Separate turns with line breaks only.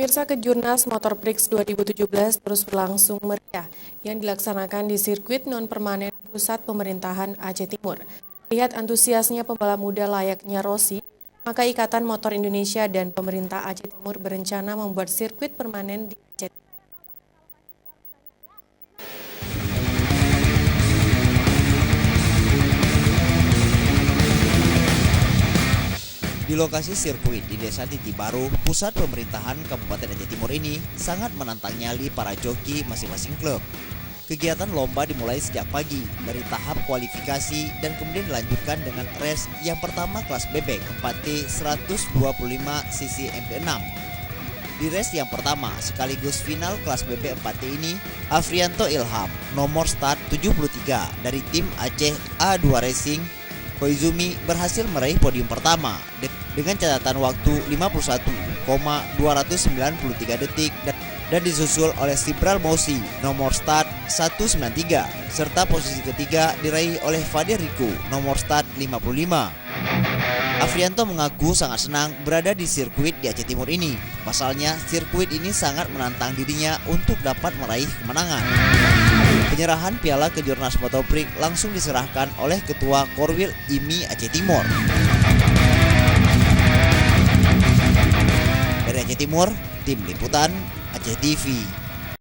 Pemirsa, Kejurnas Motor Prix 2017 terus berlangsung meriah yang dilaksanakan di sirkuit non-permanen pusat pemerintahan Aceh Timur. Melihat antusiasnya pembalap muda layaknya Rossi, maka Ikatan Motor Indonesia dan pemerintah Aceh Timur berencana membuat sirkuit permanen di Aceh.
Di lokasi sirkuit di Desa Titi Baru, pusat pemerintahan Kabupaten Aceh Timur ini sangat menantang nyali para joki masing-masing klub. Kegiatan lomba dimulai sejak pagi dari tahap kualifikasi dan kemudian dilanjutkan dengan race yang pertama kelas bebek 4T 125 cc MP6. Di race yang pertama sekaligus final kelas bebek 4T ini, Afrianto Ilham nomor start 73 dari tim Aceh A2 Racing Koizumi berhasil meraih podium pertama dengan catatan waktu 51,293 detik dan disusul oleh Sibral Mosi nomor start 193 serta posisi ketiga diraih oleh Fadir Riku nomor start 55. Afrianto mengaku sangat senang berada di sirkuit di Aceh Timur ini. Pasalnya, sirkuit ini sangat menantang dirinya untuk dapat meraih kemenangan. Penyerahan piala Kejurnas Motor Prix langsung diserahkan oleh Ketua Korwil IMI Aceh Timur. Dari Aceh Timur, Tim Liputan Aceh TV.